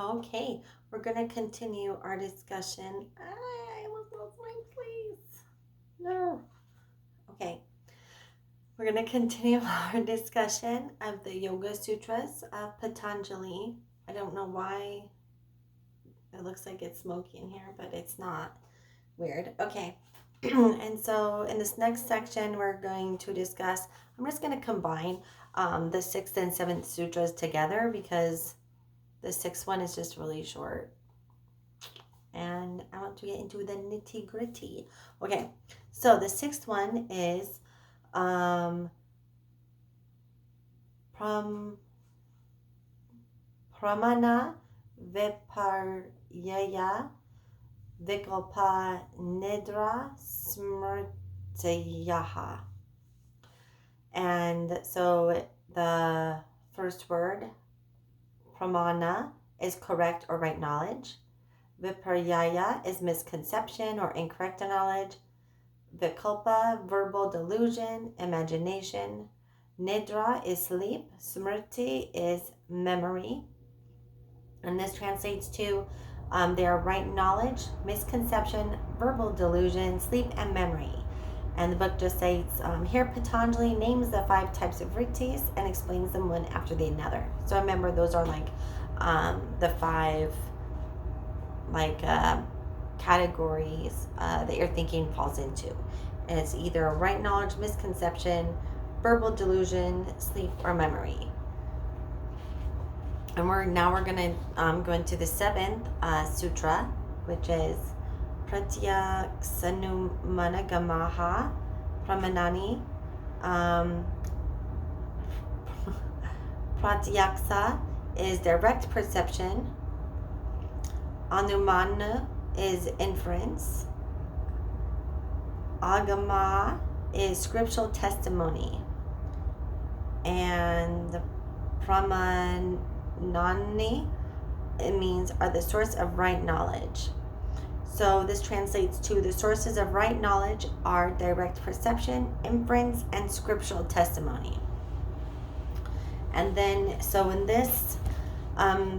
Okay, we're going to continue our discussion. I almost lost my place. No. Okay. We're going to continue our discussion of the Yoga Sutras of Patanjali. I don't know why it looks like it's smoky in here, but it's not. Weird. Okay. And so in this next section, we're going to discuss, I'm just going to combine the 6th and 7th sutras together because the 6th one is just really short. And I want to get into the nitty gritty. Okay, so the 6th one is Pramana, viparyaya, vikalpa, nidra, smrtayah. And so the first word, Pramana, is correct or right knowledge. Viparyaya is misconception or incorrect knowledge. Vikalpa, verbal delusion, imagination. Nidra is sleep. Smrti is memory. And this translates to they are right knowledge, misconception, verbal delusion, sleep, and memory. And the book just states, here Patanjali names the 5 types of vrittis and explains them one after the other. So remember, those are like the 5 categories that your thinking falls into. And it's either right knowledge, misconception, verbal delusion, sleep, or memory. And we're going to go into the 7th sutra, which is Pratyaksanumanagamah, pramanani. Pratyaksa is direct perception. Anumana is inference. Agama is scriptural testimony. And pramanani, it means are the source of right knowledge. So this translates to the sources of right knowledge are direct perception, inference, and scriptural testimony. And then, so in this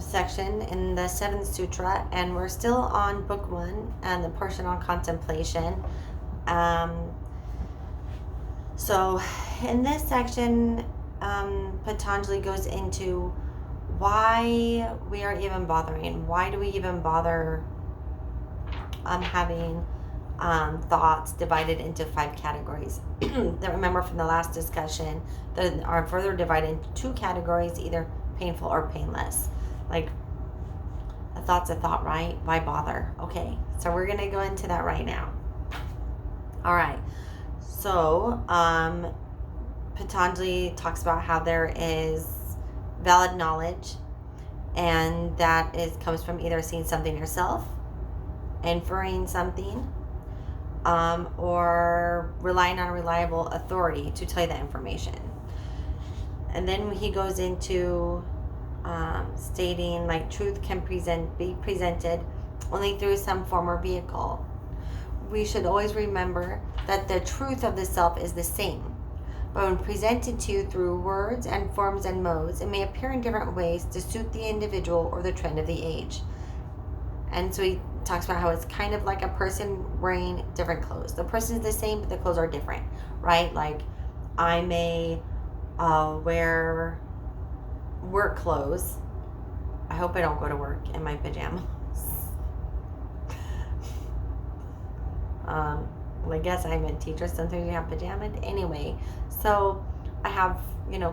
section, in the 7th sutra, and we're still on book 1 and the portion on contemplation. So in this section, Patanjali goes into why we are even bothering. Why do we even bother having thoughts divided into 5 categories? That, remember from the last discussion, that are further divided into 2 categories, either painful or painless. Like, a thought's a thought, right? Why bother? Okay, so we're going to go into that right now. All right, so Patanjali talks about how there is valid knowledge, and that comes from either seeing something yourself, inferring something, or relying on a reliable authority to tell you that information. And then he goes into stating like truth can be presented only through some form or vehicle. We should always remember that the truth of the self is the same, but when presented to you through words and forms and modes, it may appear in different ways to suit the individual or the trend of the age. And so he talks about how it's kind of like a person wearing different clothes. The person is the same, but the clothes are different, right? Like, I may wear work clothes. I hope I don't go to work in my pajamas. Well, I guess I'm a teacher. Sometimes you have pajamas. Anyway, so I have,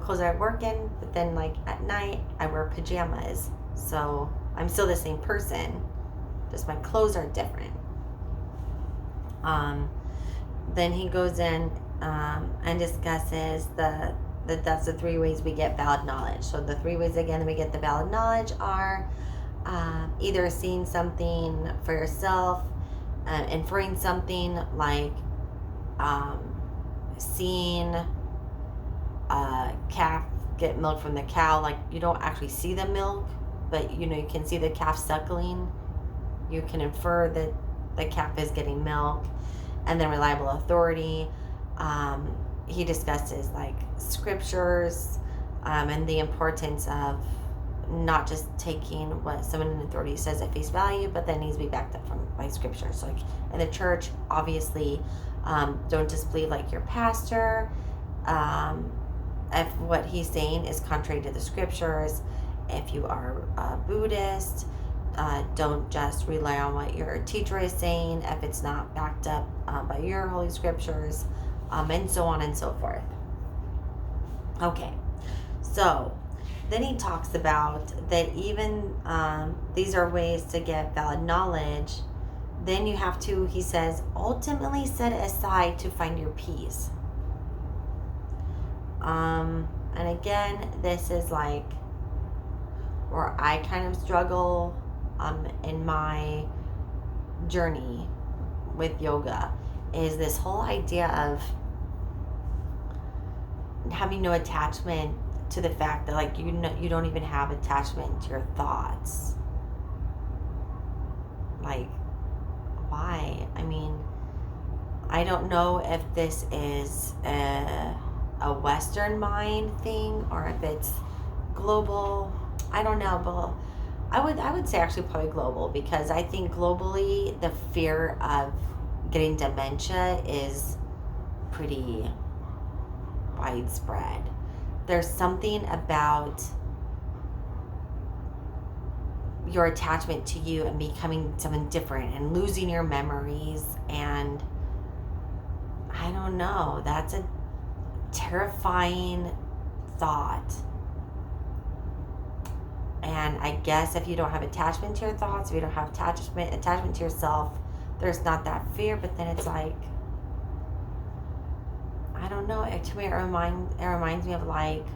clothes that I work in, but then like at night I wear pajamas. So I'm still the same person, just my clothes are different. Then he goes in and discusses that's the 3 ways we get valid knowledge. So the 3 ways again that we get the valid knowledge are either seeing something for yourself, inferring something, like seeing a calf get milk from the cow. Like, you don't actually see the milk, but you can see the calf suckling. You can infer that the calf is getting milk. And then reliable authority, he discusses like scriptures and the importance of not just taking what someone in authority says at face value, but that needs to be backed up by scripture. So like in the church, obviously, don't just believe like your pastor. If what he's saying is contrary to the scriptures. If you are a Buddhist, don't just rely on what your teacher is saying if it's not backed up by your holy scriptures, and so on and so forth. Okay, so then he talks about that even these are ways to get valid knowledge. Then you have to, he says, ultimately set it aside to find your peace. And again, this is like where I kind of struggle in my journey with yoga, is this whole idea of having no attachment to the fact that like you don't even have attachment to your thoughts. Like, why? I mean, I don't know if this is a Western mind thing or if it's global. I don't know, but I would say actually probably global, because I think globally the fear of getting dementia is pretty widespread. There's something about your attachment to you and becoming someone different and losing your memories, and I don't know, that's a terrifying thought. And I guess if you don't have attachment to your thoughts, if you don't have attachment to yourself, there's not that fear. But then it's like, I don't know. To me, it reminds me of like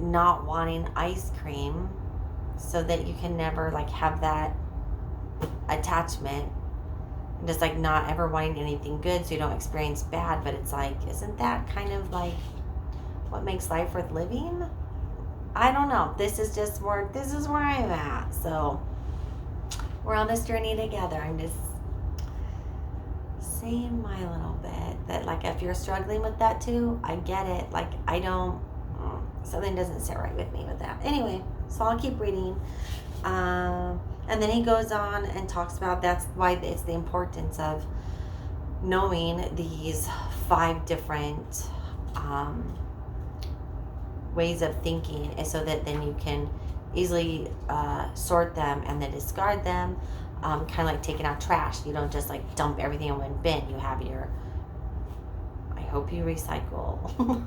not wanting ice cream, so that you can never like have that attachment, and just like not ever wanting anything good, so you don't experience bad. But it's like, isn't that kind of like what makes life worth living? I don't know. This is where I'm at. So we're on this journey together. I'm just saying my little bit that like if you're struggling with that too, I get it. Like something doesn't sit right with me with that. Anyway, so I'll keep reading. And then he goes on and talks about that's why it's the importance of knowing these 5 different ways of thinking, so that then you can easily sort them and then discard them, kind of like taking out trash. You don't just like dump everything in one bin. You have your, I hope you recycle.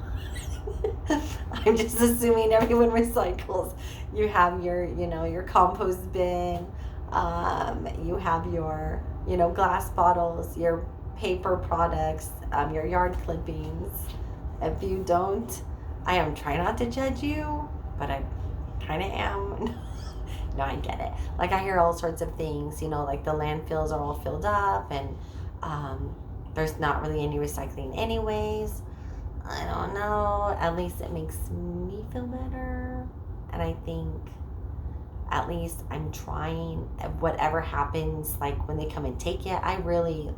I'm just assuming everyone recycles. You have your, your compost bin, you have your, glass bottles, your paper products, your yard clippings. If you don't, I am trying not to judge you, but I kind of am. No, I get it. Like I hear all sorts of things, like the landfills are all filled up and there's not really any recycling anyways. I don't know. At least it makes me feel better. And I think at least I'm trying. Whatever happens, like when they come and take it, I really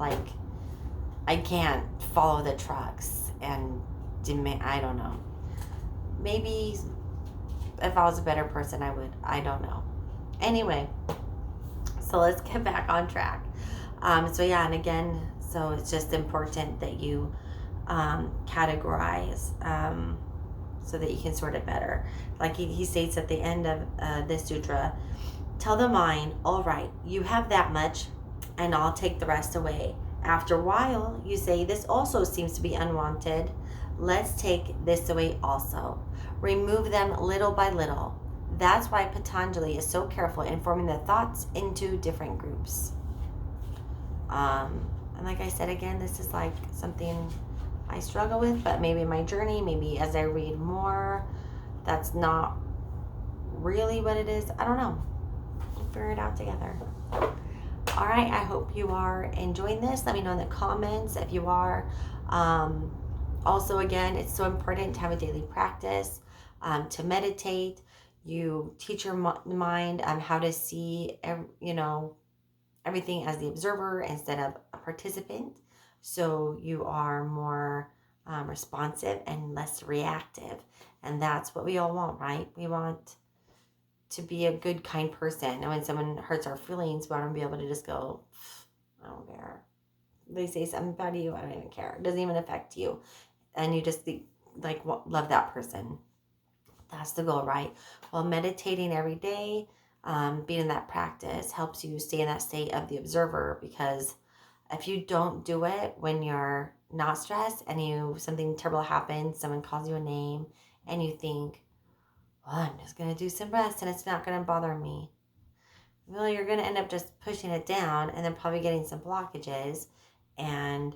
I can't follow the trucks and demand. I don't know. Maybe if I was a better person, I would. I don't know. Anyway, so let's get back on track. So yeah, and again, so it's just important that you categorize so that you can sort it better. Like he states at the end of this sutra, tell the mind, all right, you have that much and I'll take the rest away. After a while, you say, this also seems to be unwanted. Let's take this away also. Remove them little by little. That's why Patanjali is so careful in forming the thoughts into different groups. And like I said, again, this is like something I struggle with, but maybe in my journey, maybe as I read more, that's not really what it is. I don't know. We'll figure it out together. All right, I hope you are enjoying this. Let me know in the comments if you are. Also, again, it's so important to have a daily practice, to meditate. You teach your mind how to see, everything as the observer instead of a participant. So you are more responsive and less reactive. And that's what we all want, right? We want to be a good, kind person. And when someone hurts our feelings, we want to be able to just go, I don't care. They say something about you, I don't even care. It doesn't even affect you. And you just love that person. That's the goal, right? Well, meditating every day, being in that practice helps you stay in that state of the observer, because if you don't do it when you're not stressed and something terrible happens, someone calls you a name, and you think, well, I'm just going to do some rest and it's not going to bother me. Well, you're going to end up just pushing it down and then probably getting some blockages and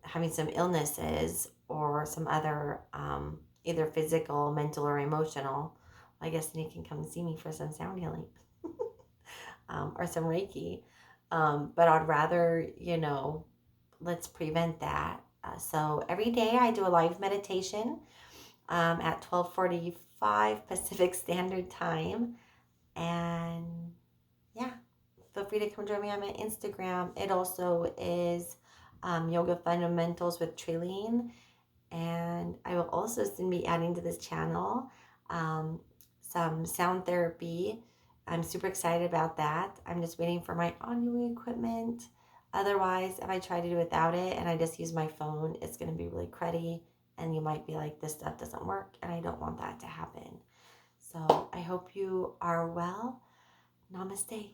having some illnesses or some other either physical, mental, or emotional. I guess then you can come see me for some sound healing or some Reiki. But I'd rather, let's prevent that. So every day I do a live meditation at 12:45 Pacific Standard Time. And yeah, feel free to come join me on my Instagram. It also is Yoga Fundamentals with Trilene. And I will also soon be adding to this channel some sound therapy. I'm super excited about that. I'm just waiting for my audio equipment. Otherwise, if I try to do without it and I just use my phone, it's going to be really cruddy. And you might be like, this stuff doesn't work. And I don't want that to happen. So I hope you are well. Namaste.